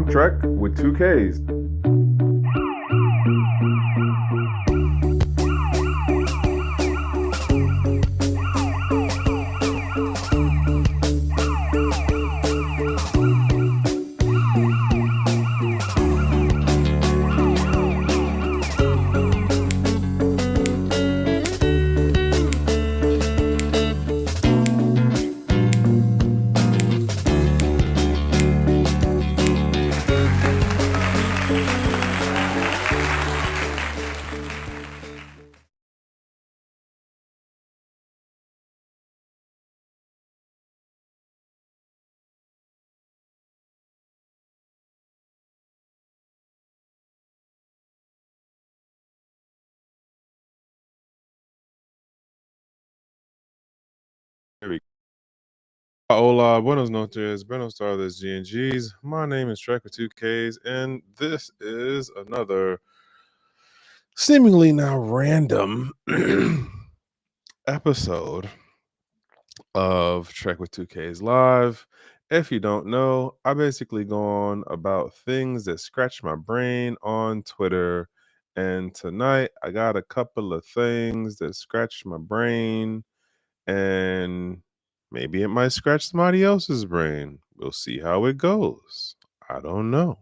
Trek with 2Ks. There we go. Hola, buenos noches, buenos tardes, GnGs. My name is Trek with 2Ks, and this is another seemingly now random episode of Trek with 2Ks Live. If you don't know, I basically go on about things that scratch my brain on Twitter. And tonight I got a couple of things that scratch my brain, and maybe it might scratch somebody else's brain. We'll see how it goes. I don't know.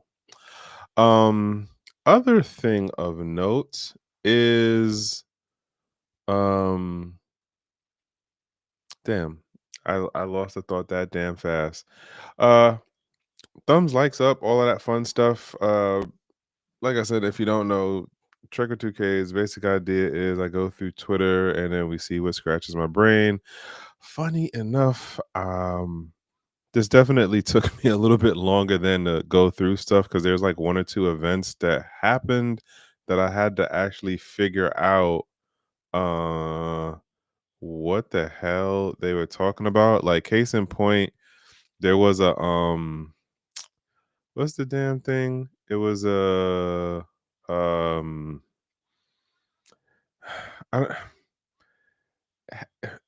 Um, Other thing of note is damn, I lost the thought that damn fast. Uh Thumbs, likes up, all of that fun stuff. Like I said, if you don't know, Trek or 2K's basic idea is I go through Twitter and then we see what scratches my brain. Funny enough, this definitely took me a little bit longer than to go through stuff because there's like one or two events that happened that I had to actually figure out uh what the hell they were talking about. Like case in point, there was a what's the damn thing? It was a I don't,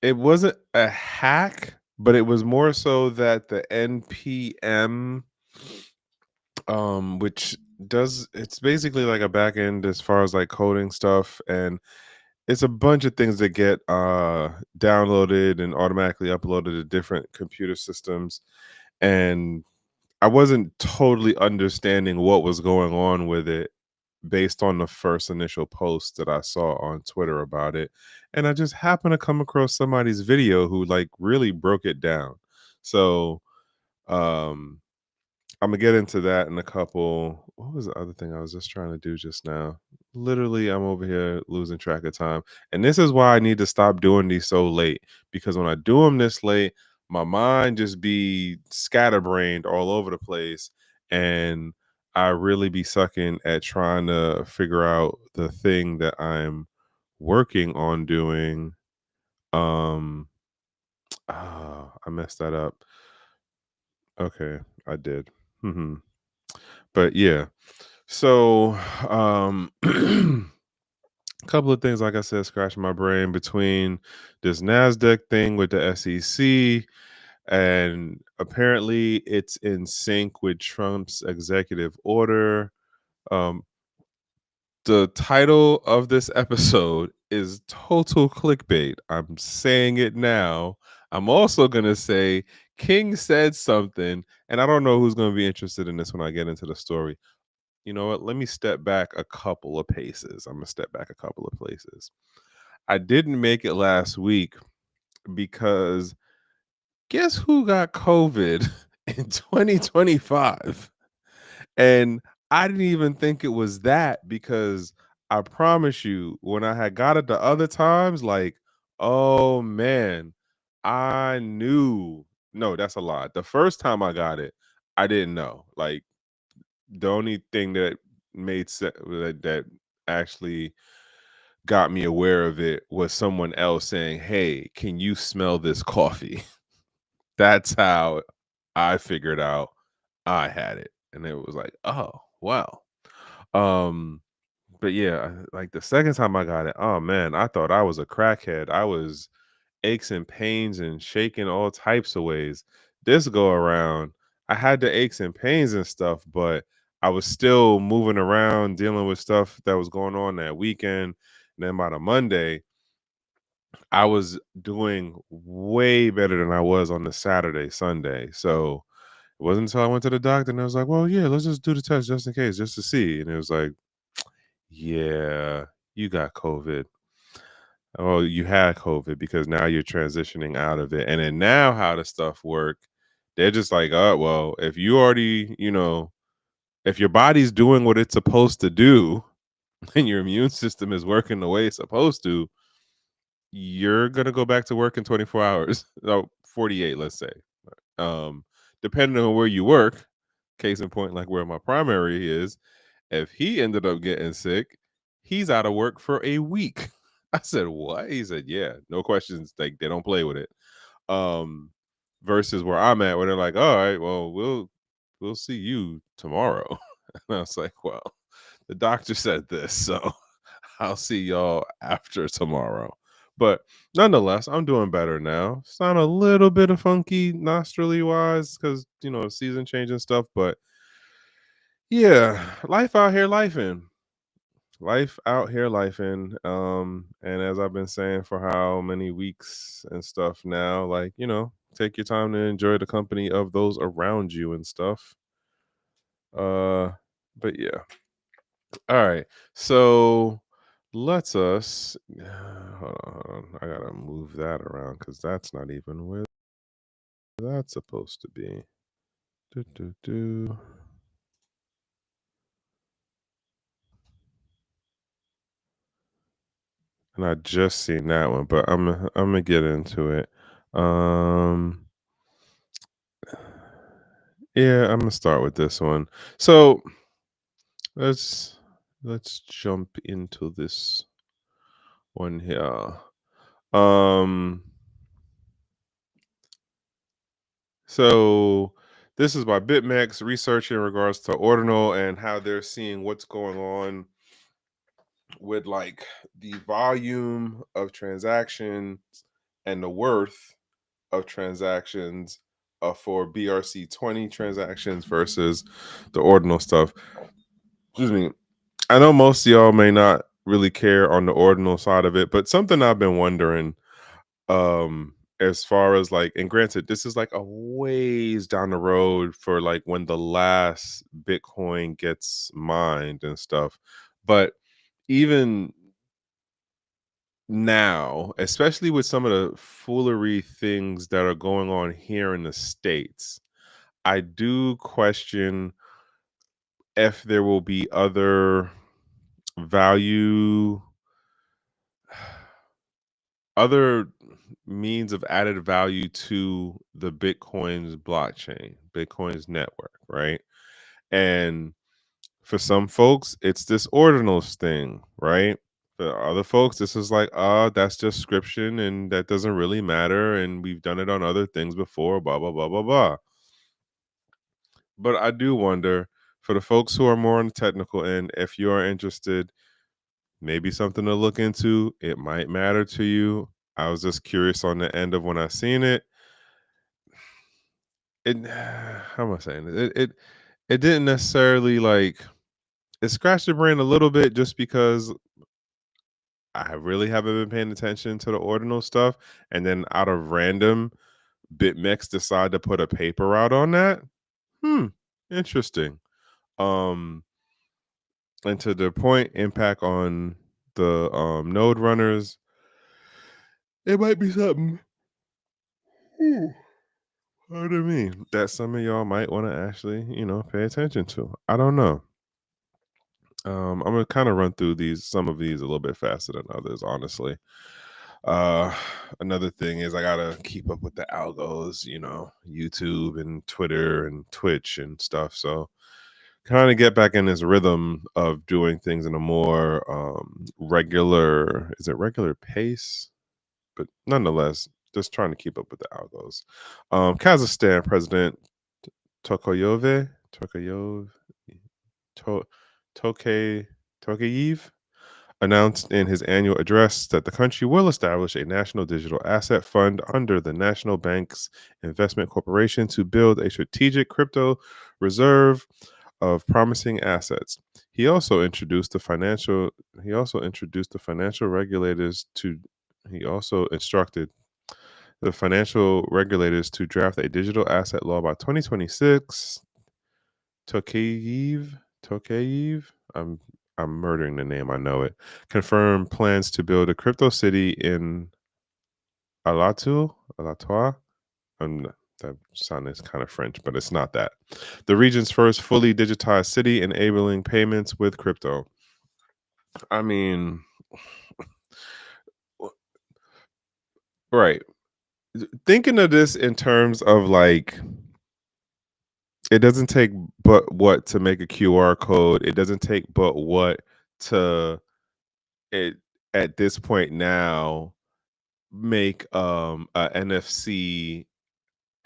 it wasn't a hack, but it was more so that the NPM, which does, it's basically like a back end as far as like coding stuff, and it's a bunch of things that get downloaded and automatically uploaded to different computer systems. And I wasn't totally understanding what was going on with it based on the first initial post that I saw on Twitter about it. And I just happened to come across somebody's video who like really broke it down. So um I'm gonna get into that in a couple. What was the other thing I was just trying to do just now? Literally, I'm over here losing track of time. And this is why I need to stop doing these so late. Because when I do them this late, my mind just be scatterbrained all over the place. And I really be sucking at trying to figure out the thing that I'm working on doing. Um I messed that up. Okay, I did. But yeah. So, a couple of things, like I said, scratching my brain between this Nasdaq thing with the SEC, and apparently it's in sync with Trump's executive order. Um, the title of this episode is total clickbait. I'm saying it now. I'm also gonna say King said something, and I don't know who's gonna be interested in this when I get into the story. You know what? Let me step back a couple of paces. I'm gonna step back a couple of places. I didn't make it last week because guess who got COVID in 2025? And I didn't even think it was that because I promise you, when I had got it the other times, like, oh man, I knew. No, that's a lie. The first time I got it, I didn't know. Like, the only thing that made sense that actually got me aware of it was someone else saying, "Hey, can you smell this coffee?" That's how I figured out I had it, and it was like, "Oh, wow." Um, but yeah, like the second time I got it, oh man, I thought I was a crackhead. I was aches and pains and shaking all types of ways. This go around, I had the aches and pains and stuff, but I was still moving around, dealing with stuff that was going on that weekend. And then by the Monday, I was doing way better than I was on the Saturday, Sunday. So it wasn't until I went to the doctor and I was like, well, yeah, let's just do the test just in case, just to see. And it was like, yeah, you got COVID. Oh, you had COVID because now you're transitioning out of it. And then now how the stuff work, they're just like, oh, well, if you already, if your body's doing what it's supposed to do and your immune system is working the way it's supposed to, you're gonna go back to work in 24 hours. No, 48, let's say. Um, Depending on where you work, case in point, like where my primary is, if he ended up getting sick, he's out of work for a week. I said, what? He said, yeah, no questions. Like they don't play with it. Um, versus where I'm at, where they're like, all right, well, we'll see you tomorrow. And I was like, well, the doctor said this, so I'll see y'all after tomorrow. But nonetheless, I'm doing better now. Sound a little bit of funky nostrily wise because season change and stuff. But yeah, life out here, life out here, life in. And as I've been saying for how many weeks and stuff now, like take your time to enjoy the company of those around you and stuff. Uh, but yeah. All right. So let's us hold on, hold on. I gotta move that around because that's not even where that's supposed to be. Do, do, do. And I just seen that one, but I'm gonna get into it. Um yeah, I'm gonna start with this one. So let's let's jump into this one here. Um So this is by BitMEX research in regards to ordinal and how they're seeing what's going on with like the volume of transactions and the worth of transactions for BRC20 transactions versus the ordinal stuff. Excuse me. I know most of y'all may not really care on the ordinal side of it, but something I've been wondering as far as like, and granted this is like a ways down the road for like when the last Bitcoin gets mined and stuff, but even now, especially with some of the foolery things that are going on here in the States, I do question if there will be other value, other means of added value to the Bitcoin's blockchain, Bitcoin's network, right? And for some folks, it's this ordinals thing, right? For other folks, this is like, that's just scription and that doesn't really matter. And we've done it on other things before, blah, blah, blah, blah, blah. But I do wonder for the folks who are more on the technical end, if you are interested, maybe something to look into. It might matter to you. I was just curious on the end of when I seen it. It how am I saying it? It didn't necessarily like it scratched the brain a little bit just because I really haven't been paying attention to the ordinal stuff. And then out of random, BitMEX decide to put a paper out on that. Interesting. Um, and to the point, impact on the node runners, it might be something. Pardon me. That some of y'all might want to actually, pay attention to. I don't know. I'm gonna kind of run through some of these a little bit faster than others, honestly. Uh, Another thing is I gotta keep up with the algos, YouTube and Twitter and Twitch and stuff. So kind of get back in this rhythm of doing things in a more regular, is it regular pace? But nonetheless, just trying to keep up with the algos. Kazakhstan President Tokayev, To, Tokayev announced in his annual address that the country will establish a national digital asset fund under the National Bank's Investment Corporation to build a strategic crypto reserve of promising assets. He also introduced the financial he also introduced the financial regulators to he also instructed the financial regulators to draft a digital asset law by 2026. Tokayev, I'm murdering the name, I know it. Confirmed plans to build a crypto city in Alatoa. That sounded kind of French, but it's not that. The region's first fully digitized city enabling payments with crypto. I mean, right. Thinking of this in terms of like, it doesn't take but what to make a QR code. It doesn't take but what to it at this point now make a NFC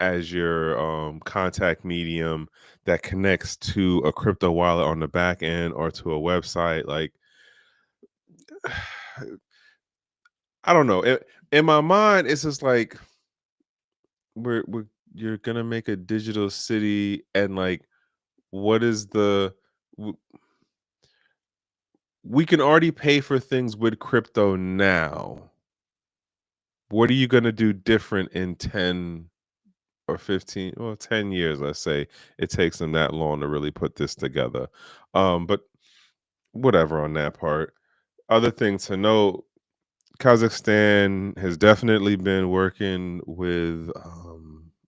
as your contact medium that connects to a crypto wallet on the back end or to a website. Like, I don't know. In my mind, it's just like we're you're gonna make a digital city, and like, what is the w- we can already pay for things with crypto now. What are you gonna do different in 10 or 15, well, 10 years, let's say it takes them that long to really put this together. But whatever on that part. Other thing to note, Kazakhstan has definitely been working with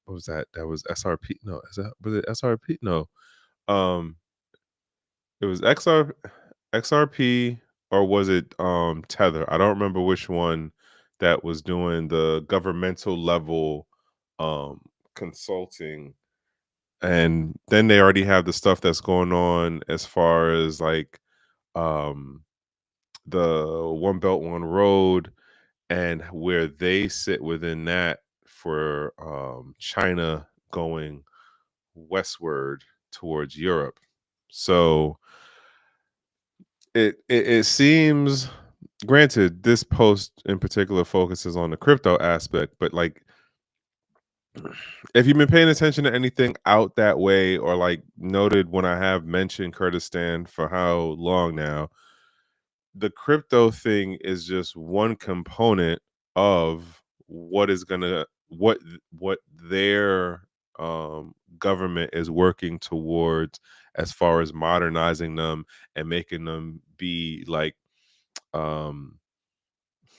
what was that? That was SRP. No, is that was it SRP? No. Um it was XRP, or was it Tether? I don't remember which one that was doing the governmental level um consulting. And then they already have the stuff that's going on as far as like um the One Belt One Road, and where they sit within that for China going westward towards Europe. So it seems, granted, this post in particular focuses on the crypto aspect, but like, if you've been paying attention to anything out that way, or like noted when I have mentioned Kurdistan for how long now, the crypto thing is just one component of what is gonna what their government is working towards, as far as modernizing them and making them be like um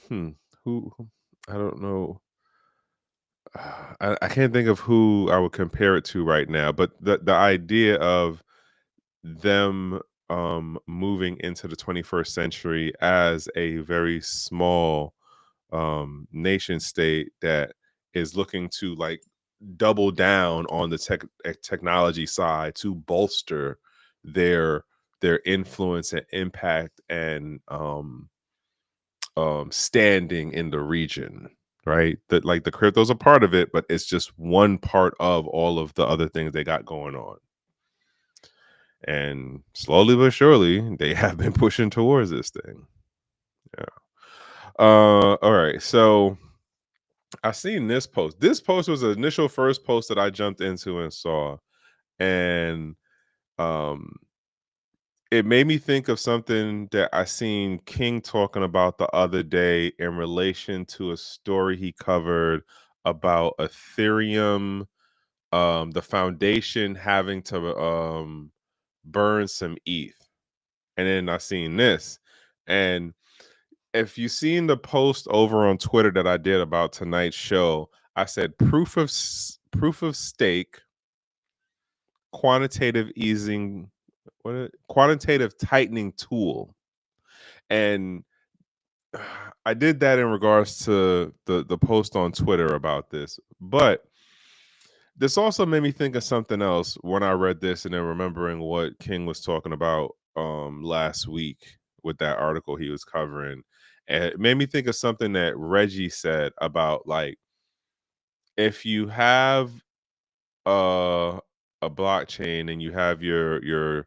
hmm, who I don't know. I can't think of who I would compare it to right now, but the idea of them moving into the 21st century as a very small nation state that is looking to like double down on the technology side to bolster their their influence and impact and standing in the region, right? That like the crypto's a part of it, but it's just one part of all of the other things they got going on. And slowly but surely, they have been pushing towards this thing. Yeah. All right. So I seen this post. This post was the initial first post that I jumped into and saw, and um, it made me think of something that I seen King talking about the other day in relation to a story he covered about Ethereum, the foundation having to burn some ETH. And then I seen this. And if you seen the post over on Twitter that I did about tonight's show, I said proof of stake, quantitative easing, quantitative tightening tool. And I did that in regards to the post on Twitter about this. But this also made me think of something else when I read this, and then remembering what King was talking about last week with that article he was covering. And it made me think of something that Reggie said about like, if you have uh, a blockchain and you have your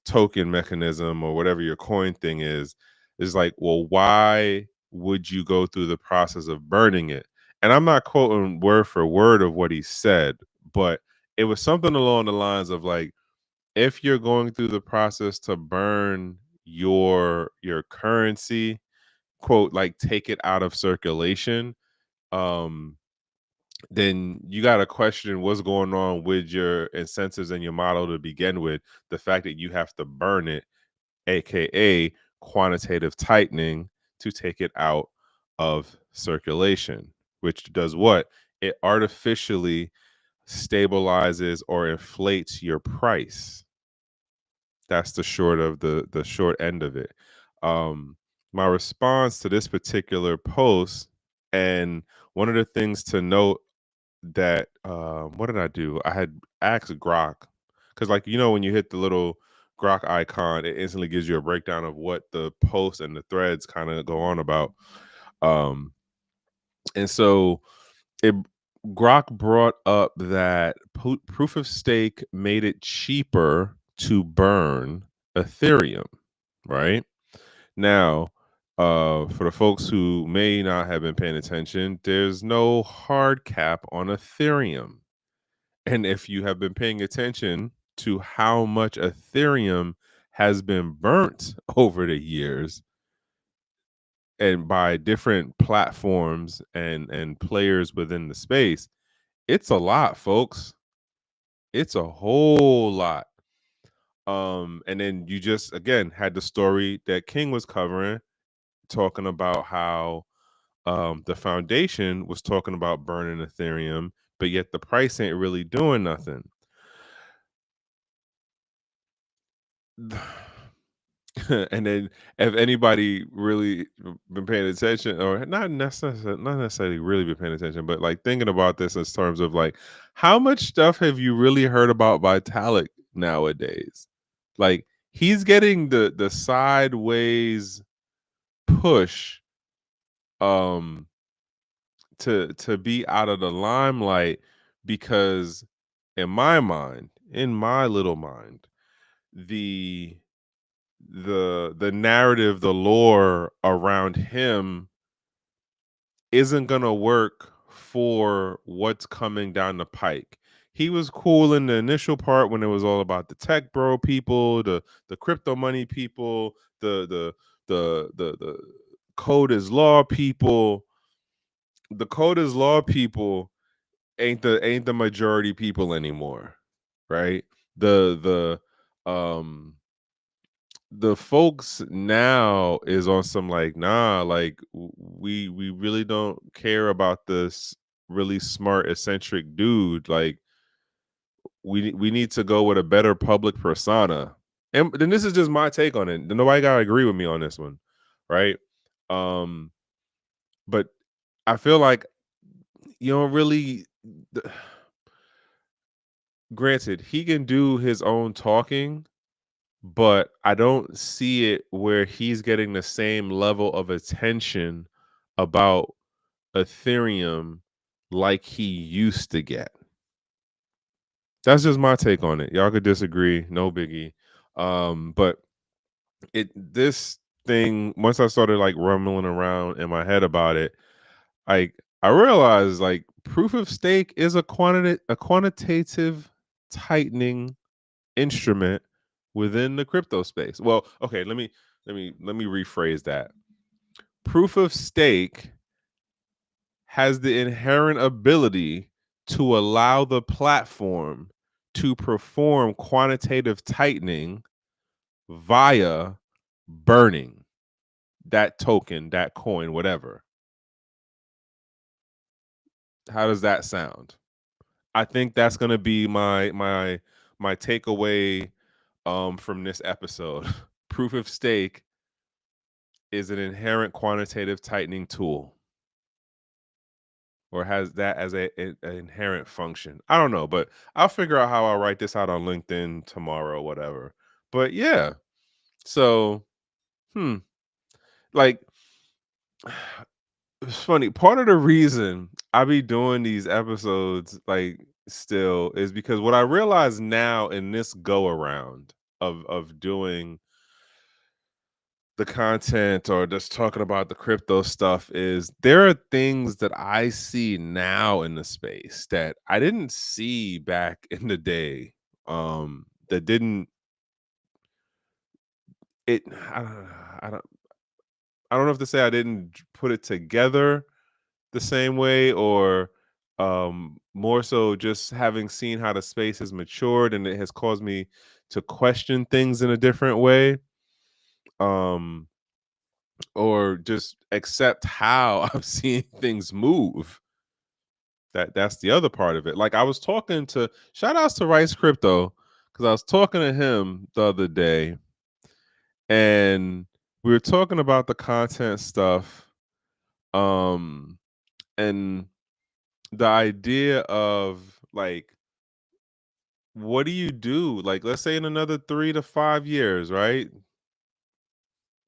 token mechanism or whatever your coin thing is, is like, well, why would you go through the process of burning it? And I'm not quoting word for word of what he said, but it was something along the lines of like, if you're going through the process to burn your currency, quote, like take it out of circulation, um then you got to question what's going on with your incentives and your model to begin with. The fact that you have to burn it, aka quantitative tightening, to take it out of circulation, which does what? It artificially stabilizes or inflates your price. That's the short end of it. Um, my response to this particular post, and one of the things to note that what did I do? I had asked Grok, because like when you hit the little Grok icon, it instantly gives you a breakdown of what the posts and the threads kind of go on about. Um, and so it Grok brought up that proof of stake made it cheaper to burn Ethereum, right? Now, for the folks who may not have been paying attention, there's no hard cap on Ethereum. And if you have been paying attention to how much Ethereum has been burnt over the years and by different platforms and players within the space, it's a lot, folks. It's a whole lot. And then you just again had the story that King was covering, talking about how the foundation was talking about burning Ethereum, but yet the price ain't really doing nothing. And then if anybody really been paying attention, or not necessarily really been paying attention, but like thinking about this in terms of like how much stuff have you really heard about Vitalik nowadays? Like he's getting the sideways push um to be out of the limelight, because in my mind, in my little mind, the the narrative, the lore around him isn't gonna work for what's coming down the pike. He was cool in the initial part when it was all about the tech bro people, the crypto money people, the code is law people. The code is law people ain't the majority people anymore, right? The folks now is on some like, nah, like we really don't care about this really smart eccentric dude. Like we need to go with a better public persona. And then this is just my take on it. Nobody gotta agree with me on this one, right? um but I feel like you don't really granted, he can do his own talking, but I don't see it where he's getting the same level of attention about Ethereum like he used to get. That's just my take on it. Y'all could disagree, no biggie. But this thing, once I started like rumbling around in my head about it, like I realized like proof of stake is a quantitative tightening instrument within the crypto space. Well, okay, let me rephrase that. Proof of stake has the inherent ability to allow the platform to perform quantitative tightening via burning that token, that coin, whatever. How does that sound? I think that's going to be my takeaway from this episode. Proof of stake is an inherent quantitative tightening tool, or has that as an inherent function. I don't know, but I'll figure out how I'll write this out on LinkedIn tomorrow or whatever. But yeah, so like it's funny. Part of the reason I be doing these episodes like still is because what I realize now in this go around of doing the content or just talking about the crypto stuff is there are things that I see now in the space that I didn't see back in the day. That didn't it I don't I don't know if to say I didn't put it together the same way or more so just having seen how the space has matured and it has caused me to question things in a different way. Um or just accept how I'm seeing things move. That's the other part of it. Like I was talking to shout outs to Rice Crypto because I was talking to him the other day and we were talking about the content stuff. Um and the idea of like what do you do? Like let's say in another 3 to 5 years, right?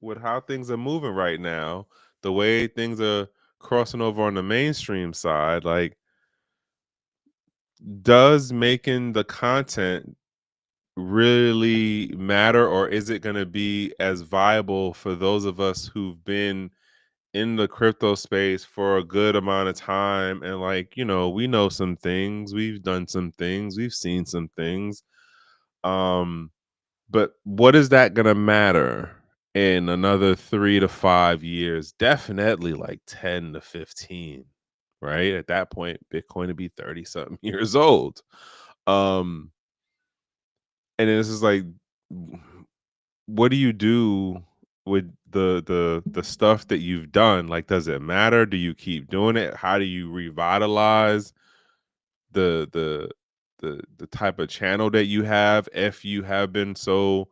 With how things are moving right now, the way things are crossing over on the mainstream side, like does making the content really matter or is it going to be as viable for those of us who've been in the crypto space for a good amount of time and like we know some things, we've done some things, we've seen some things, um but what is that going to matter in another 3 to 5 years? Definitely like 10 to 15, right? At that point Bitcoin to be 30 something years old. um and this is like what do you do with the stuff that you've done? Like does it matter? Do you keep doing it? How do you revitalize the the the type of channel that you have if you have been so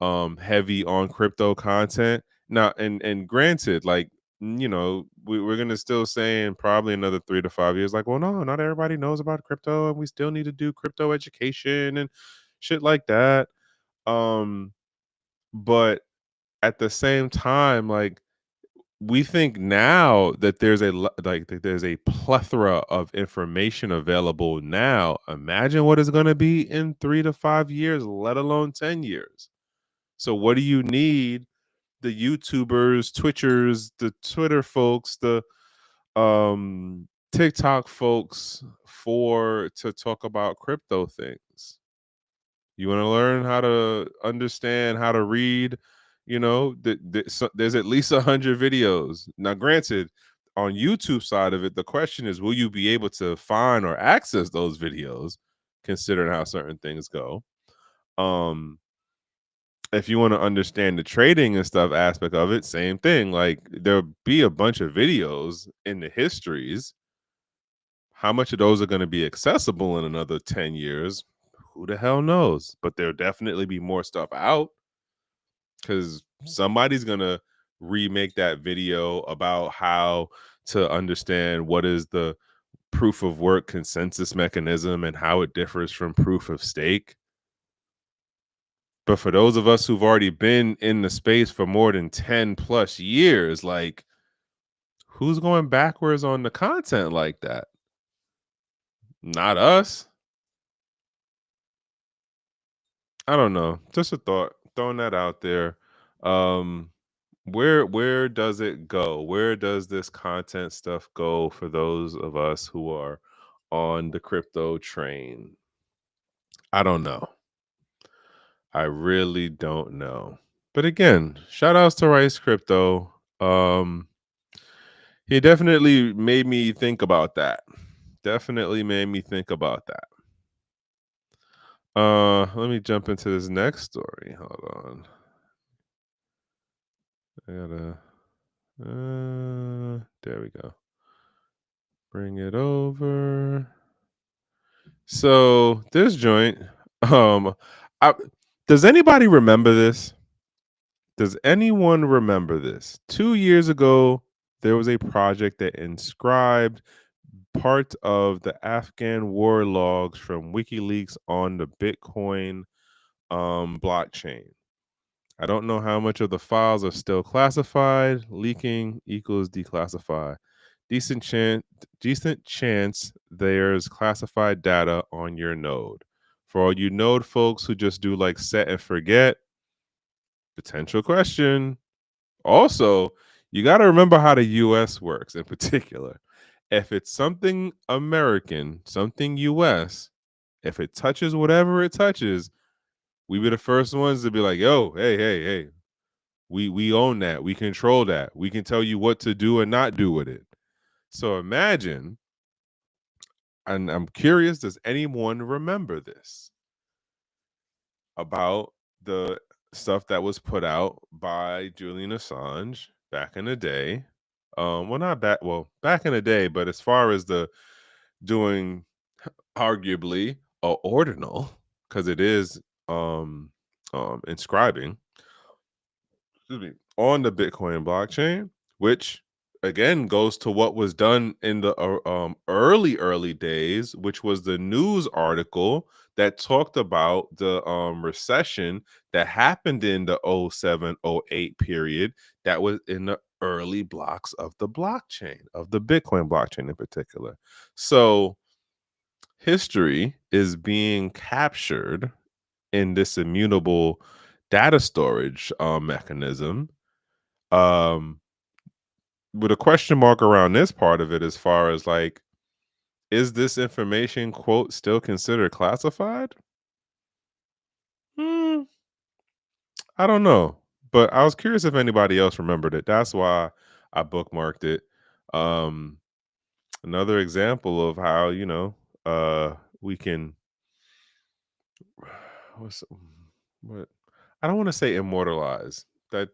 heavy on crypto content now? And granted, like we're gonna still saying probably another 3 to 5 years like, well, no, not everybody knows about crypto and we still need to do crypto education and shit like that. um but at the same time, like we think now that that there's a plethora of information available now. Imagine what it's going to be in 3 to 5 years, let alone 10 years. So what do you need the YouTubers, Twitchers, the Twitter folks, the TikTok folks for to talk about crypto things? You want to learn how to understand how to read, there's at least 100 videos. Now, granted, on YouTube side of it, the question is, will you be able to find or access those videos, considering how certain things go? Um, if you want to understand the trading and stuff aspect of it, same thing. Like there'll be a bunch of videos in the histories. How much of those are going to be accessible in another 10 years? Who the hell knows? But there'll definitely be more stuff out because somebody's going to remake that video about how to understand what is the proof of work consensus mechanism and how it differs from proof of stake. But for those of us who've already been in the space for more than 10 plus years, like who's going backwards on the content like that? Not us. I don't know. Just a thought, throwing that out there. Um, where does it go? Where does this content stuff go for those of us who are on the crypto train? I don't know. I really don't know. But again, shout outs to Rice Crypto. He definitely made me think about that. Definitely made me think about that. Let me jump into this next story. Hold on. I gotta there we go. Bring it over. So this joint, um, I, does anybody remember this? Does anyone remember this? 2 years ago, there was a project that inscribed part of the Afghan war logs from WikiLeaks on the Bitcoin blockchain. I don't know how much of the files are still classified. Leaking equals declassify. Decent chance, decent chance there's classified data on your node. For all you node folks who just do like set and forget, potential question. Also, you got to remember how the US works in particular. If it's something American, something US, if it touches whatever it touches, we be the first ones to be like, "Yo, hey, we own that. We control that. We can tell you what to do and not do with it." So imagine, and I'm curious, does anyone remember this about the stuff that was put out by Julian Assange back in the day? Well, not back. Well, back in the day, but as far as the doing, arguably a ordinal, because it is inscribing, excuse me, on the Bitcoin blockchain, which again goes to what was done in the early days, which was the news article that talked about the recession that happened in the '07-'08 period, that was in the early blocks of the blockchain, of the Bitcoin blockchain in particular. So history is being captured in this immutable data storage mechanism, um with a question mark around this part of it, as far as like, is this information, quote, still considered classified? Hmm, I don't know, but I was curious if anybody else remembered it. That's why I bookmarked it. um Another example of how, we can, what's what, I don't want to say immortalize. That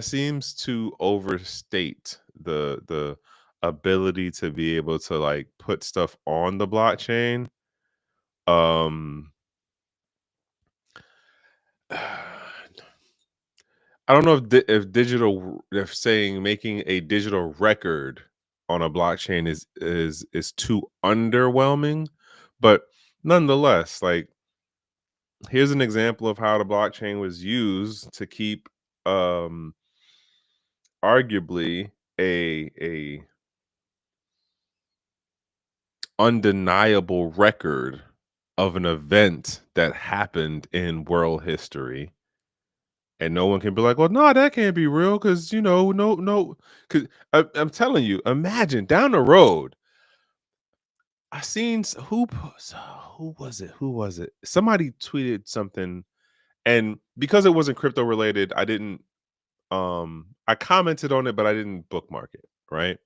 seems to overstate the ability to be able to like put stuff on the blockchain. Um I don't know if saying making a digital record on a blockchain is too underwhelming, but nonetheless, like, here's an example of how the blockchain was used to keep, um arguably, a undeniable record of an event that happened in world history, and no one can be like, well, no, that can't be real, because no, because I'm telling you, imagine down the road, I seen who was it, somebody tweeted something, and because it wasn't crypto related, I didn't, I commented on it, but I didn't bookmark it, right?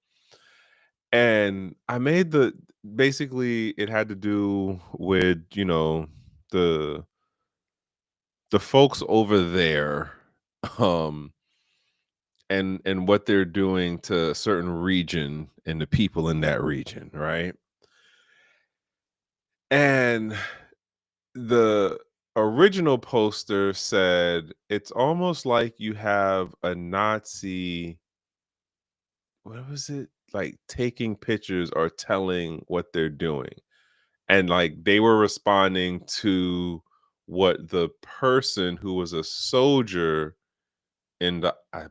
And I made the basically, it had to do with, the the folks over there, um and what they're doing to a certain region and the people in that region, right? And the original poster said, it's almost like you have a Nazi, what was it, like, taking pictures or telling what they're doing. And like, they were responding to what the person who was a soldier in the, I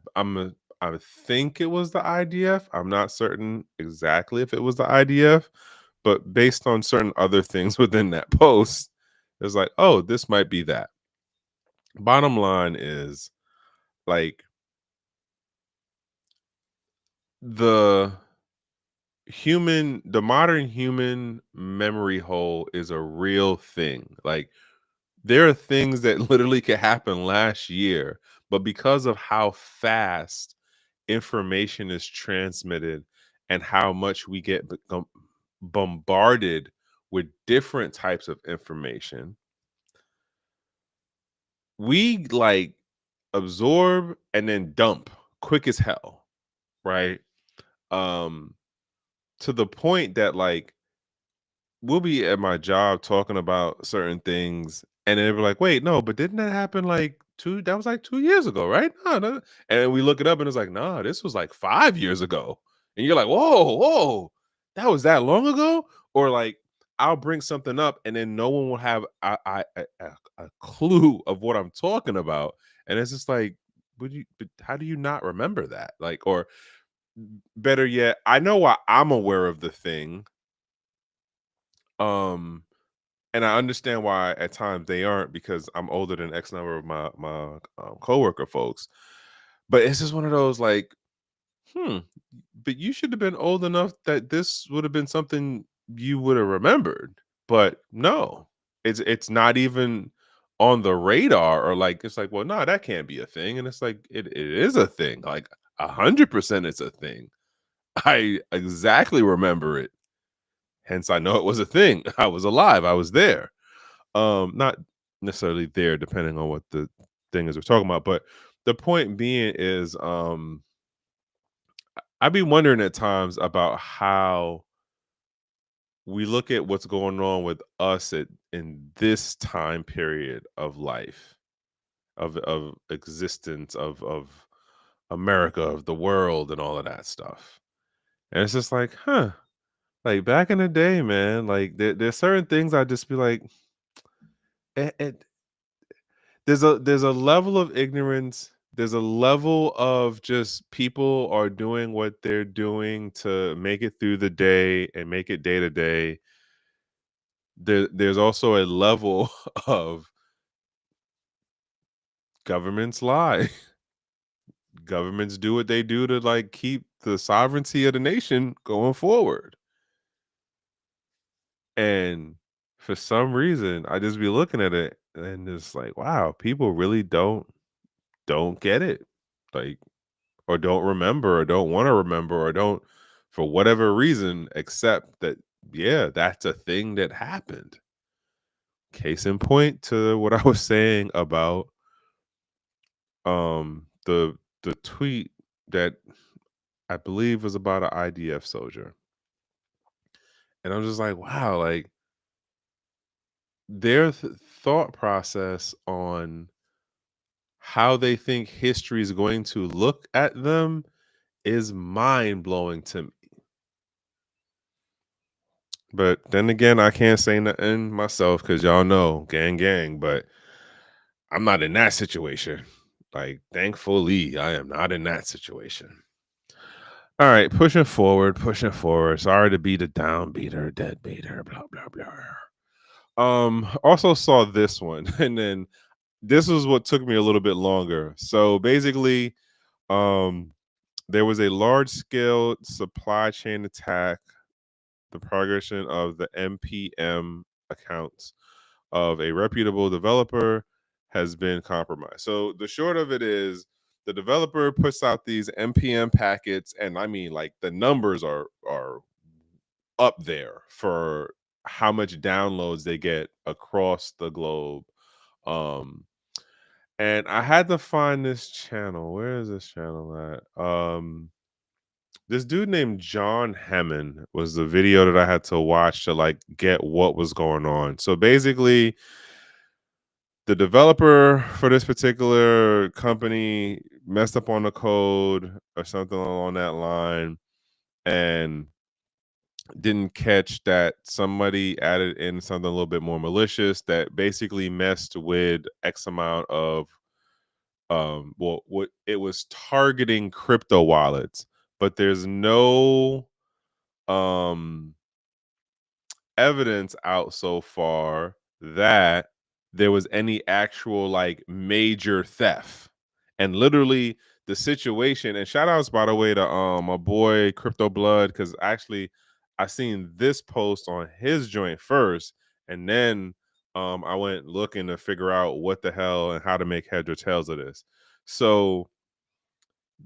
think it was the IDF. I'm not certain exactly if it was the IDF, but based on certain other things within that post, it's like, oh, this might be that. Bottom line is, like, the the modern human memory hole is a real thing. Like, there are things that literally could happen last year, but because of how fast information is transmitted and how much we get bombarded with different types of information, we like absorb and then dump quick as hell, right? Um to the point that, like, we'll be at my job talking about certain things, and then they'll be like, "Wait, no, but didn't that happen like that was like 2 years ago, right?" No, no. And we look it up, and it's like, "No, this was like 5 years ago." And you're like, "Whoa, that was that long ago?" Or like, I'll bring something up, and then no one will have a clue of what I'm talking about, and it's just like, But how do you not remember that? Like, or better yet, I know why I'm aware of the thing. Um And I understand why at times they aren't, because I'm older than X number of my coworker folks. But it's just one of those like, hmm, but you should have been old enough that this would have been something you would have remembered. But no, it's not even on the radar, or like it's like, well, no, that can't be a thing. And it's like it is a thing. Like 100% it's a thing. I exactly remember it. Hence I know it was a thing. I was alive. I was there. Not necessarily there, depending on what the thing is we're talking about. But the point being is, I be wondering at times about how we look at what's going on with us in this time period of life, of existence, of America, of the world, and all of that stuff. And it's just like, huh, like back in the day, man, like there's certain things I just be like, it, there's a level of ignorance. There's a level of just people are doing what they're doing to make it through the day and make it day to day. There's also a level of governments lie. Governments do what they do to like keep the sovereignty of the nation going forward. And for some reason, I just be looking at it and it's like, wow, people really don't get it. Like, or don't remember, or don't want to remember, or don't, for whatever reason, accept that, yeah, that's a thing that happened. Case in point to what I was saying about the tweet that I believe was about an IDF soldier. And I'm just like, wow, like their thought process on how they think history is going to look at them is mind blowing to me. But then again, I can't say nothing myself because y'all know gang, but I'm not in that situation. Like, thankfully, I am not in that situation. All right, pushing forward, pushing forward. Sorry to be the downbeater, deadbeater, blah blah blah. Also saw this one, and then this was what took me a little bit longer. So basically, um, there was a large scale supply chain attack, the progression of the NPM accounts of a reputable developer has been compromised. So the short of it is the developer puts out these NPM packets, and I mean like the numbers are up there for how much downloads they get across the globe. Um and I had to find this channel. Where is this channel at? This dude named John Hammond was the video that I had to watch to like get what was going on. So basically, the developer for this particular company messed up on the code or something along that line, and didn't catch that somebody added in something a little bit more malicious that basically messed with X amount of well, what it was targeting crypto wallets, but there's no um evidence out so far that there was any actual like major theft. And literally the situation, and shout outs by the way to my boy Crypto Blood, because actually I seen this post on his joint first, and then I went looking to figure out what the hell and how to make heads or tails of this. So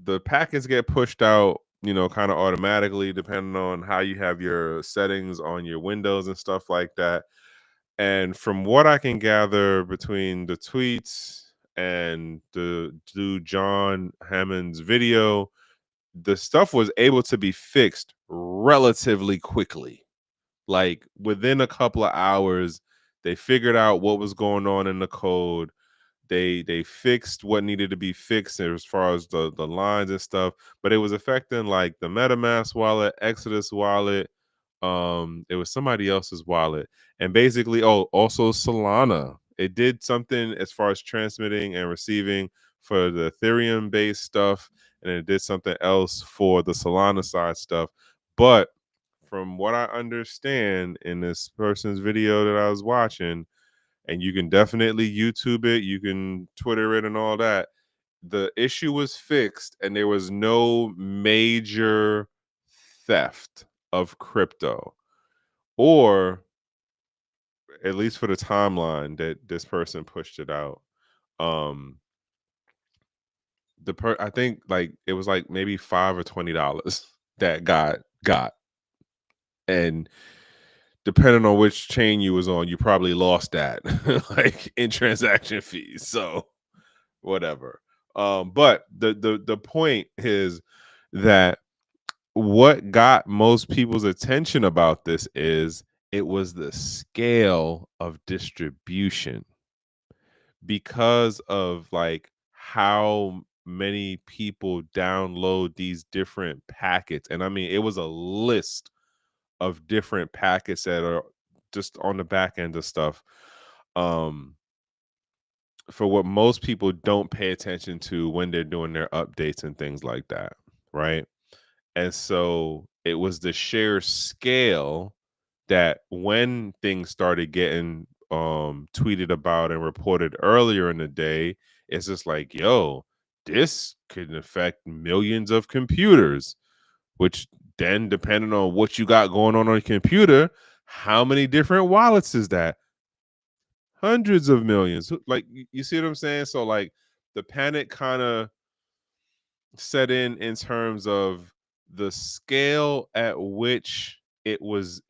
the packets get pushed out, you know, kind of automatically, depending on how you have your settings on your windows and stuff like that. And from what I can gather between the tweets and the dude John Hammond's video, the stuff was able to be fixed relatively quickly. Like within a couple of hours, they figured out what was going on in the code. They fixed what needed to be fixed as far as the lines and stuff, but it was affecting like the MetaMask wallet, Exodus wallet. It was somebody else's wallet, and basically, oh, also Solana. It did something as far as transmitting and receiving for the Ethereum based stuff, and it did something else for the Solana side stuff. But from what I understand in this person's video that I was watching, and you can definitely YouTube it, you can Twitter it and all that. The issue was fixed and there was no major theft of crypto, or at least for the timeline that this person pushed it out. Um I think like it was like maybe $5 or $20 that got, and depending on which chain you was on, you probably lost that like in transaction fees. So whatever. But the point is that what got most people's attention about this is it was the scale of distribution, because of like how many people download these different packets. And I mean, it was a list of different packets that are just on the back end of stuff. Um, for what most people don't pay attention to when they're doing their updates and things like that, right? And so it was the sheer scale that when things started getting tweeted about and reported earlier in the day, it's just like, yo, this could affect millions of computers, which then depending on what you got going on your computer, how many different wallets is that? Hundreds of millions. Like you see what I'm saying? So like the panic kind of set in terms of the scale at which it was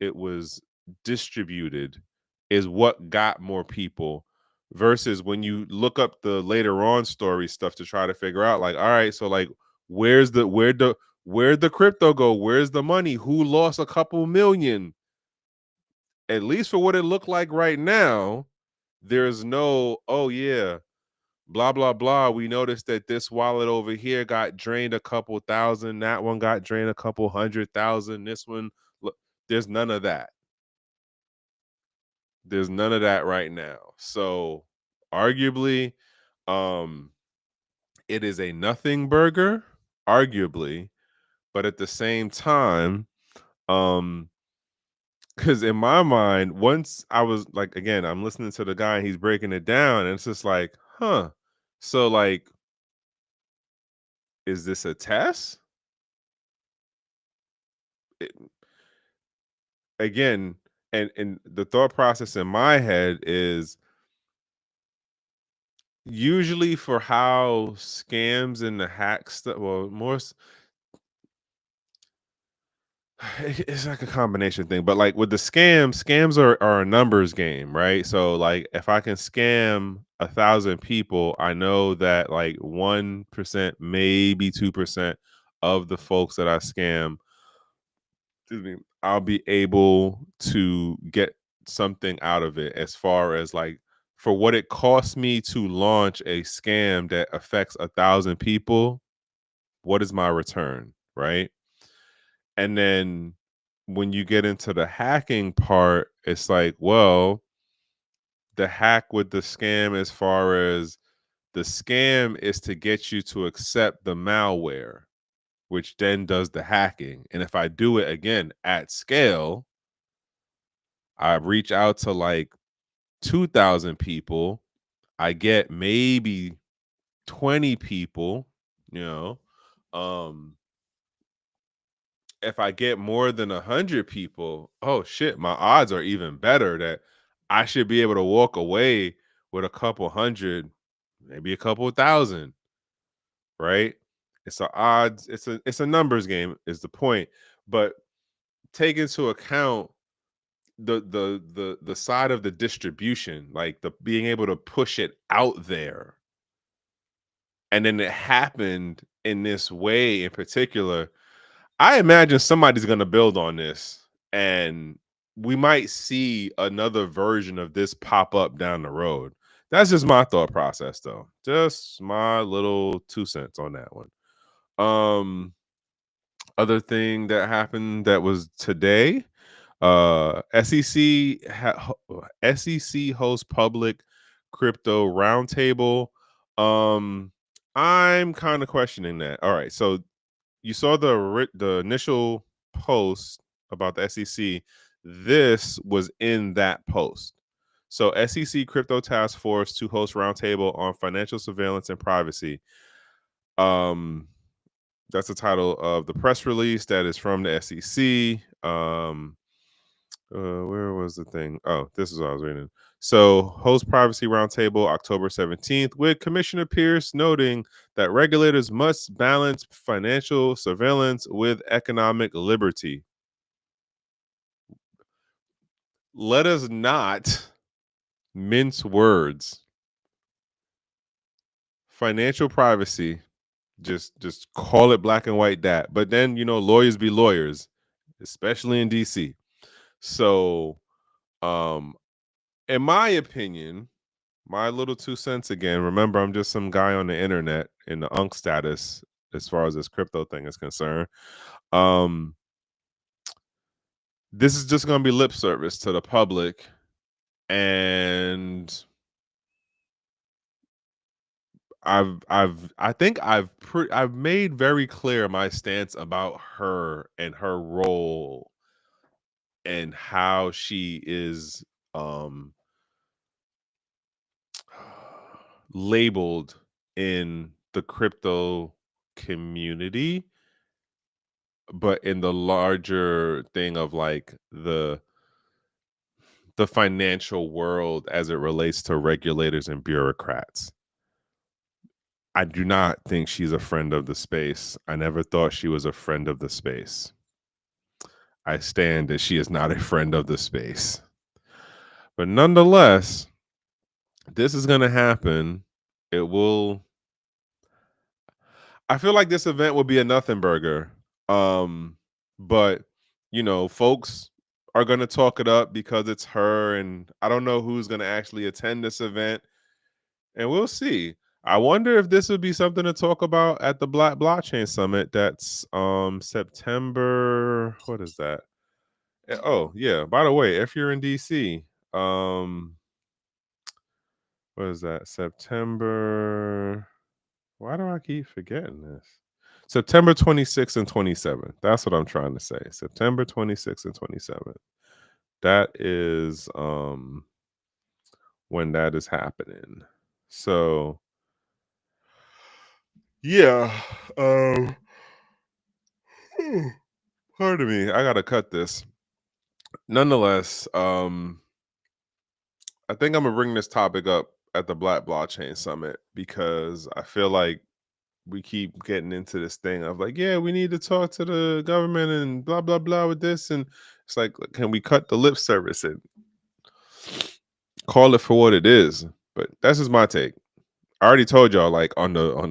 distributed is what got more people, versus when you look up the later on story stuff to try to figure out like, all right, so like where'd the crypto go, where's the money, who lost a couple million. At least for what it looked like right now, there's no, oh yeah, blah blah blah, we noticed that this wallet over here got drained a couple thousand, that one got drained a couple 100,000, this one, look, there's none of that. There's none of that right now. So arguably, um it is a nothing burger, arguably, but at the same time, um because in my mind, once I was like, again, I'm listening to the guy and he's breaking it down, and it's just like, huh, so like, is this a test? It, again, and the thought process in my head is usually for how scams and the hack stuff, well, it's like a combination thing, but like with the scams are a numbers game, right? So like if I can scam 1,000 people, I know that like 1%, maybe 2% of the folks that I scam, excuse me, I'll be able to get something out of it, as far as like for what it costs me to launch a scam that affects 1,000 people, what is my return, right? And then when you get into the hacking part, it's like, well, the hack with the scam, as far as the scam is to get you to accept the malware, which then does the hacking. And if I do it again at scale, I reach out to like 2,000 people, I get maybe 20 people, you know. Um, if I get more than 100 people, oh shit, my odds are even better that I should be able to walk away with a couple hundred, maybe a couple thousand, right? It's a odds, it's a numbers game is the point. But take into account the side of the distribution, like the being able to push it out there. And then it happened in this way in particular. I imagine somebody's going to build on this, and we might see another version of this pop up down the road. That's just my thought process, though. Just my little 2 cents on that one. Um, Other thing that happened that was today, SEC hosts public crypto roundtable. I'm kind of questioning that. All right, so you saw the initial post about the SEC, this was in that post. So SEC Crypto Task Force to host roundtable on financial surveillance and privacy. Um, that's the title of the press release that is from the SEC. Where was the thing? Oh, this is what I was reading. So, host privacy roundtable October 17th with Commissioner Pierce noting that regulators must balance financial surveillance with economic liberty. Let us not mince words. Financial privacy, just call it black and white that. But then, lawyers be lawyers, especially in DC. So, um in my opinion, my little 2 cents again. Remember, I'm just some guy on the internet in the unk status as far as this crypto thing is concerned. Um, this is just going to be lip service to the public, and I've made very clear my stance about her and her role and how she is um labeled in the crypto community, but in the larger thing of like the financial world as it relates to regulators and bureaucrats. I do not think she's a friend of the space. I never thought she was a friend of the space. I stand that she is not a friend of the space. But nonetheless, this is going to happen. It will I feel like this event will be a nothing burger. But folks are gonna talk it up because it's her, and I don't know who's gonna actually attend this event, and we'll see. I wonder if this would be something to talk about at the Black Blockchain Summit. That's September. What is that? Oh yeah. By the way, if you're in DC, what is that? September. Why do I keep forgetting this? September 26th and 27th. That's what I'm trying to say. September 26th and 27th. That is when that is happening. So yeah. Pardon me. I gotta cut this. Nonetheless, I think I'm gonna bring this topic up at the Black Blockchain Summit because I feel like we keep getting into this thing of like, yeah, we need to talk to the government and blah blah blah with this, and it's like, can we cut the lip service and call it for what it is? But that's just my take. I already told y'all, like on the on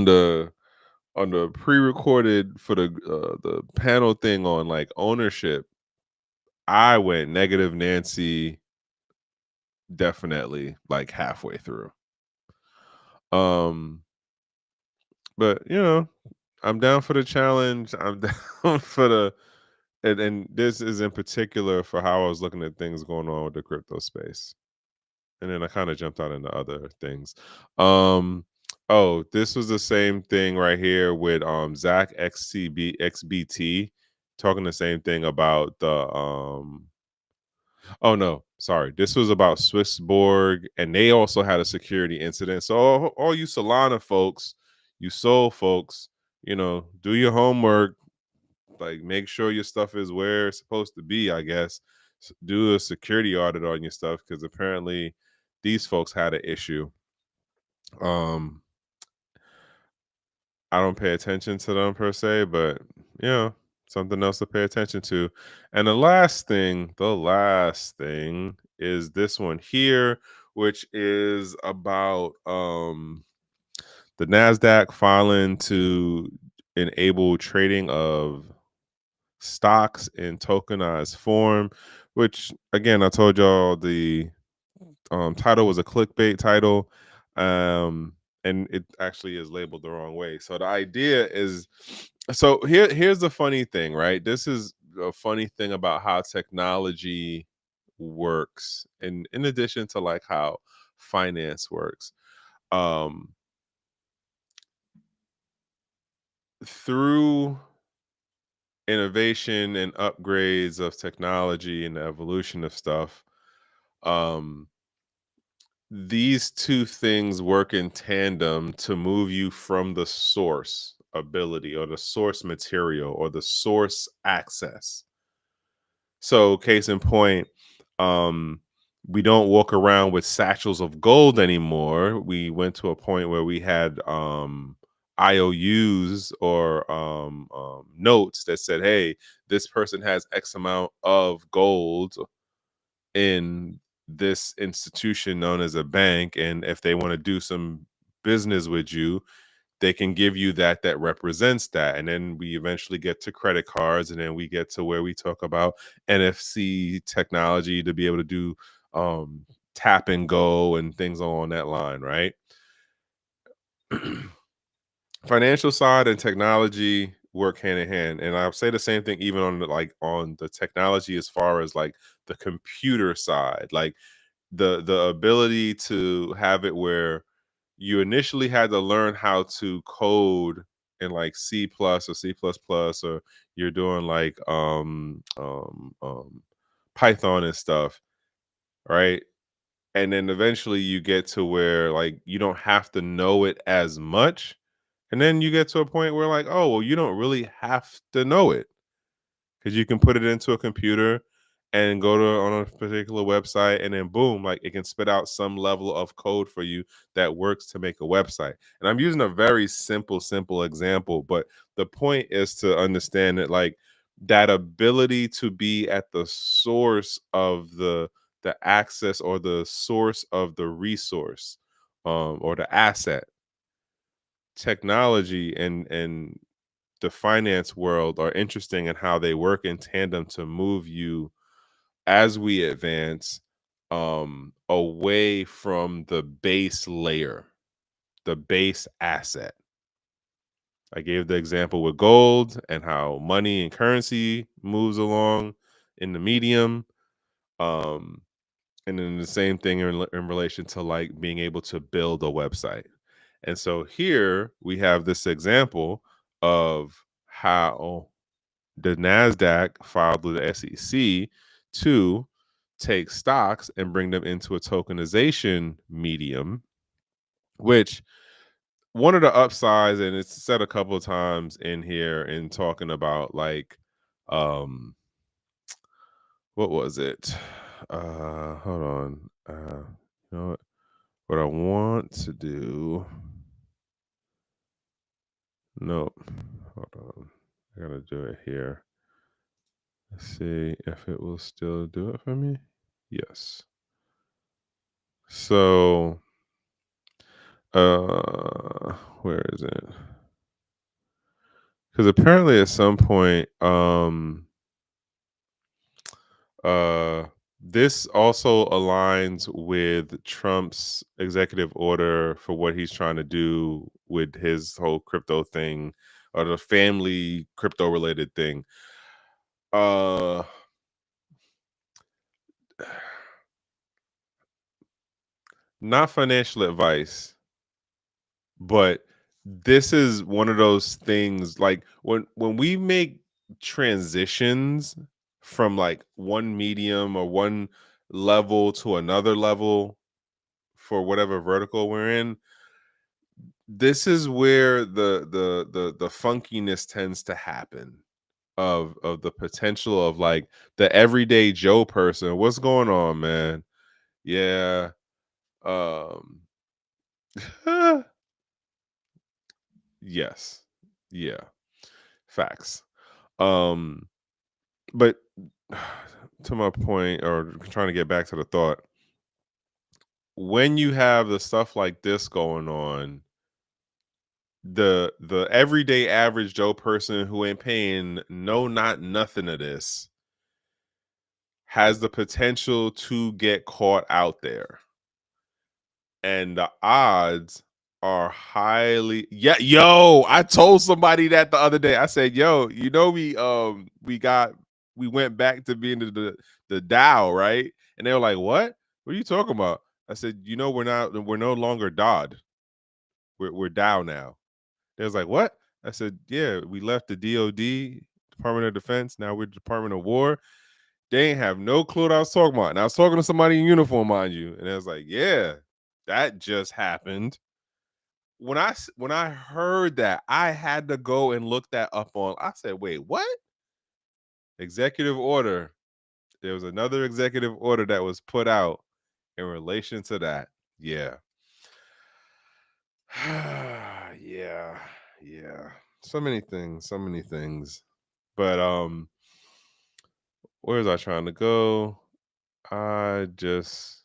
the pre-recorded for the panel thing on like ownership, I went negative Nancy definitely like halfway through. Um, but I'm down for the challenge. I'm down for the and this is in particular for how I was looking at things going on with the crypto space. And then I kind of jumped out into other things. Oh, this was the same thing right here with Zach XBT talking the same thing about the oh no, sorry. This was about Swissborg, and they also had a security incident. So all you Solana folks, you Sol folks, do your homework. Like, make sure your stuff is where it's supposed to be. I guess do a security audit on your stuff because apparently these folks had an issue. Um, I don't pay attention to them per se, but something else to pay attention to. And the last thing is this one here, which is about the Nasdaq filing to enable trading of stocks in tokenized form, which again I told y'all the title was a clickbait title, and it actually is labeled the wrong way. So the idea is, so here's the funny thing, right? This is a funny thing about how technology works, and in addition to like how finance works, um, through innovation and upgrades of technology and the evolution of stuff, um, these two things work in tandem to move you from the source ability or the source material or the source access. So, case in point, um, we don't walk around with satchels of gold anymore. We went to a point where we had IOUs or notes that said, "Hey, this person has X amount of gold in this institution known as a bank, and if they want to do some business with you, they can give you that represents that." And then we eventually get to credit cards, and then we get to where we talk about NFC technology to be able to do tap and go and things along that line, right? Financial side and technology work hand in hand, and I'll say the same thing even on on the technology as far as like the computer side, like the ability to have it where you initially had to learn how to code in like C plus or C plus plus, or you're doing like Python and stuff, right? And then eventually you get to where like you don't have to know it as much. And then you get to a point where like, oh, well, you don't really have to know it because you can put it into a computer and go to on a particular website, and then boom, like it can spit out some level of code for you that works to make a website. And I'm using a very simple example, but the point is to understand that like that ability to be at the source of the access or the source of the resource, or the asset, technology and the finance world are interesting in how they work in tandem to move you as we advance away from the base layer, the base asset. I gave the example with gold and how money and currency moves along in the medium. Um, and then the same thing in relation to like being able to build a website. And so here we have this example of how the Nasdaq filed with the SEC to take stocks and bring them into a tokenization medium, which one of the upsides, and it's said a couple of times in here in talking about like um what was it? Hold on. You know what I want to do. Nope. Hold on. I gotta do it here. Let's see if it will still do it for me. Yes. So, where is it? Because apparently at some point, uh, this also aligns with Trump's executive order for what he's trying to do with his whole crypto thing or the family crypto related thing. Uh, not financial advice, but this is one of those things like when we make transitions from like one medium or one level to another level for whatever vertical we're in, this is where the funkiness tends to happen of the potential of like the everyday Joe person. What's going on, man? Yeah. Um yes. Yeah. Facts. Um, but to my point, or trying to get back to the thought, when you have the stuff like this going on, the everyday average Joe person who ain't paying no not nothing of this has the potential to get caught out there. And the odds are highly, yeah, yo, I told somebody that the other day. I said, yo, you know, we went back to being the Dow, right? And they were like, what are you talking about? I said, you know, we're no longer Dodd, we're Dow now. They was like, what? I said, yeah, we left the DOD Department of Defense. Now we're Department of War. They ain't have no clue what I was talking about. And I was talking to somebody in uniform, mind you, and I was like, "Yeah, that just happened." When I heard that, I had to go and look that up on. I said, "Wait, what?" Executive order. There was another executive order that was put out in relation to that. Yeah. Yeah. Yeah. So many things, so many things. But where was I trying to go? I just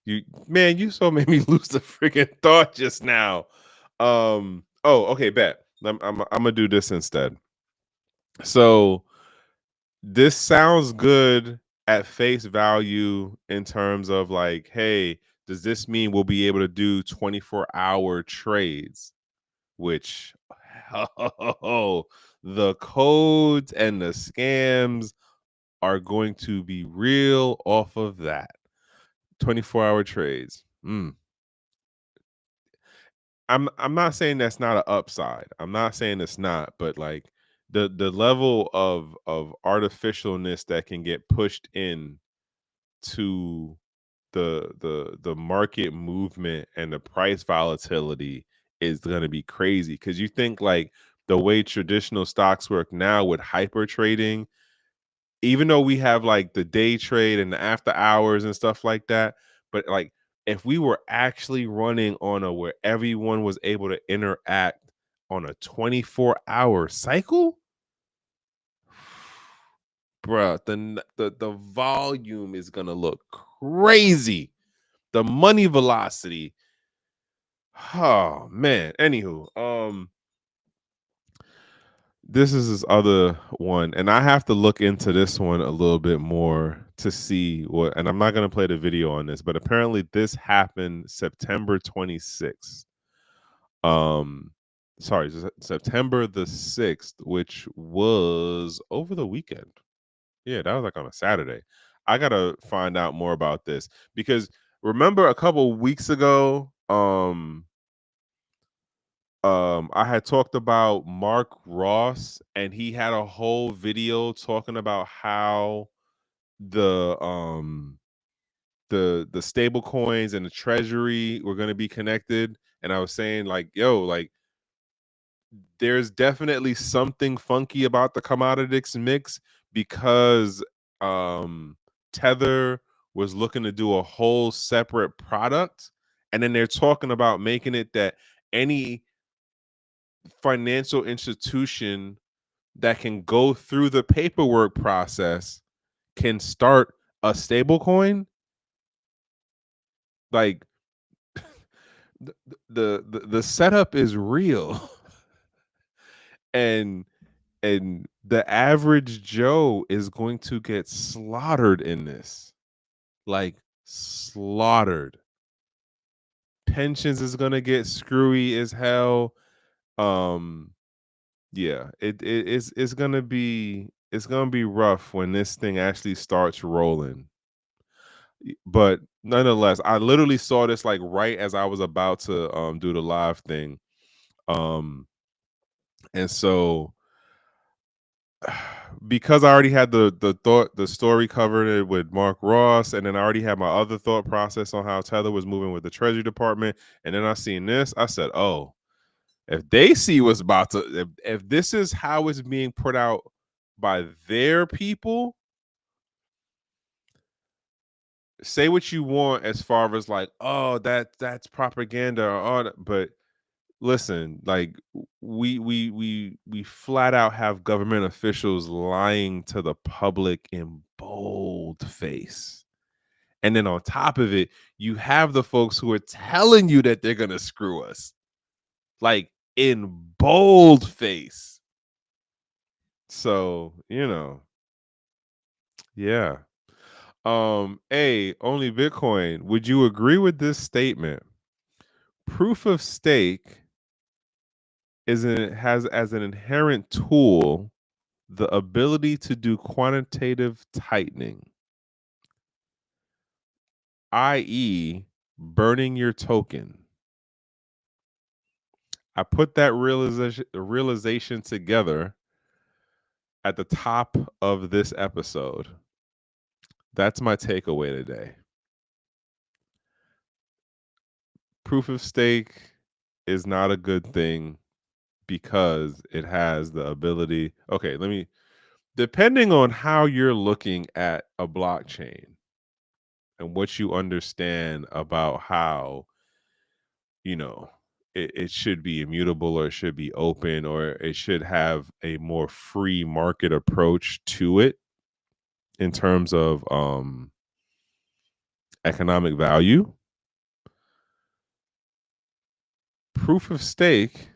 you man, you so made me lose the freaking thought just now. Oh, okay, bet. I'm gonna do this instead. So this sounds good at face value in terms of like, hey, does this mean we'll be able to do 24-hour trades? Which oh, the codes and the scams are going to be real off of that. 24-hour trades. I'm not saying that's not an upside. I'm not saying it's not, but like the level of artificialness that can get pushed in to the market movement and the price volatility is going to be crazy, because you think like the way traditional stocks work now with hyper trading, even though we have like the day trade and the after hours and stuff like that, but like if we were actually running on a where everyone was able to interact on a 24-hour cycle, bruh, the volume is gonna look crazy. The money velocity. Oh man. Anywho, this is this other one, and I have to look into this one a little bit more to see what. And I'm not gonna play the video on this, but apparently this happened September 26th. Um, sorry, September the 6th, which was over the weekend. Yeah, that was like on a Saturday. I gotta find out more about this because remember a couple weeks ago, I had talked about Mark Ross, and he had a whole video talking about how the um the stable coins and the treasury were going to be connected. And I was saying like, yo, like there's definitely something funky about the commodities mix, because Tether was looking to do a whole separate product, and then they're talking about making it that any financial institution that can go through the paperwork process can start a stable coin. Like the setup is real. and and the average Joe is going to get slaughtered in this. Like slaughtered. Pensions is gonna get screwy as hell. Um yeah, it's gonna be, it's gonna be rough when this thing actually starts rolling. But nonetheless, I literally saw this like right as I was about to do the live thing. Um and so because I already had the story covered it with Mark Ross, and then I already had my other thought process on how Tether was moving with the Treasury Department, and then I seen this, I said, "Oh, if they see what's about to, if this is how it's being put out by their people, say what you want as far as like, oh, that's propaganda, or all that, but listen, like we flat out have government officials lying to the public in bold face. And then on top of it, you have the folks who are telling you that they're gonna screw us, like in bold face. So, yeah. Only Bitcoin. Would you agree with this statement? Proof of stake has as an inherent tool the ability to do quantitative tightening, i.e., burning your token. I put that realization together at the top of this episode, that's my takeaway today. Proof of stake is not a good thing because it has the ability. Okay, depending on how you're looking at a blockchain and what you understand about how, it should be immutable, or it should be open, or it should have a more free market approach to it in terms of economic value. Proof of stake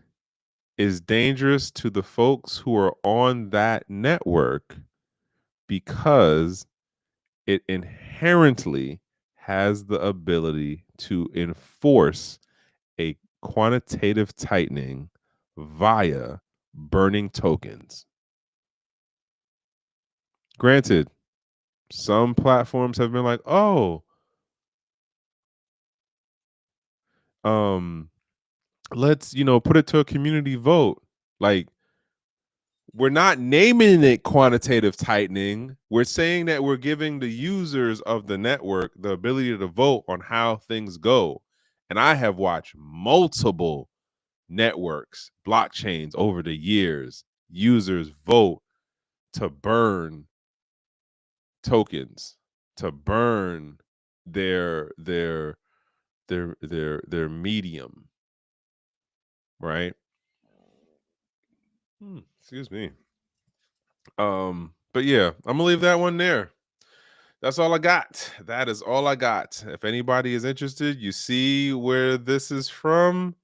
is dangerous to the folks who are on that network because it inherently has the ability to enforce a quantitative tightening via burning tokens. Granted, some platforms have been like, oh, let's, put it to a community vote. Like, we're not naming it quantitative tightening. We're saying that we're giving the users of the network the ability to vote on how things go. And I have watched multiple networks, blockchains over the years, users vote to burn tokens, to burn their medium, right? Excuse me. But yeah, I'm gonna leave that one there. That's all I got. That is all I got. If anybody is interested, you see where this is from.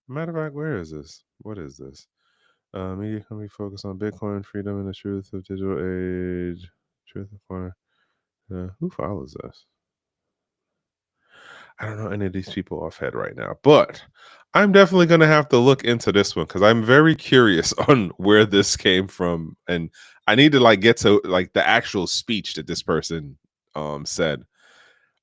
Matter of fact, where is this? What is this? Media company focus on Bitcoin, freedom, and the truth of digital age. Truth of corner. Who follows this? I don't know any of these people off head right now, but I'm definitely going to have to look into this one because I'm very curious on where this came from, and I need to get to the actual speech that this person said.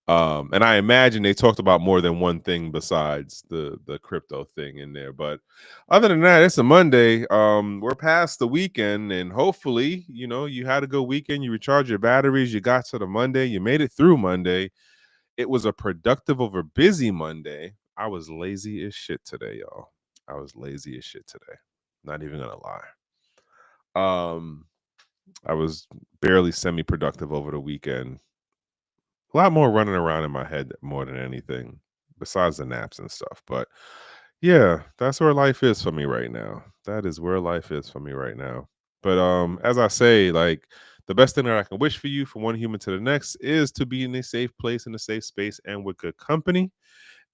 And I imagine they talked about more than one thing besides the crypto thing in there. But other than that, it's a Monday. We're past the weekend, and hopefully, you had a good weekend. You recharged your batteries. You got to the Monday. You made it through Monday. It was a productive over busy Monday. I was lazy as shit today, y'all. I was lazy as shit today. Not even gonna lie. I was barely semi-productive over the weekend. A lot more running around in my head more than anything, besides the naps and stuff. But yeah, that's where life is for me right now. That is where life is for me right now. But as I say, the best thing that I can wish for you from one human to the next is to be in a safe place, in a safe space, and with good company.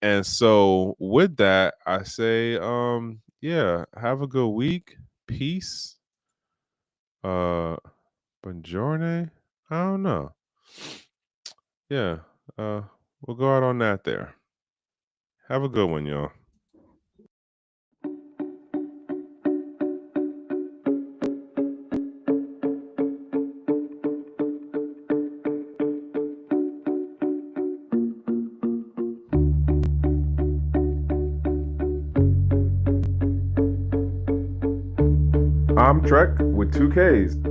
And so with that, I say, yeah, have a good week. Peace. Buongiorno. I don't know. Yeah. We'll go out on that there. Have a good one, y'all. I'm Trek with 2Ks.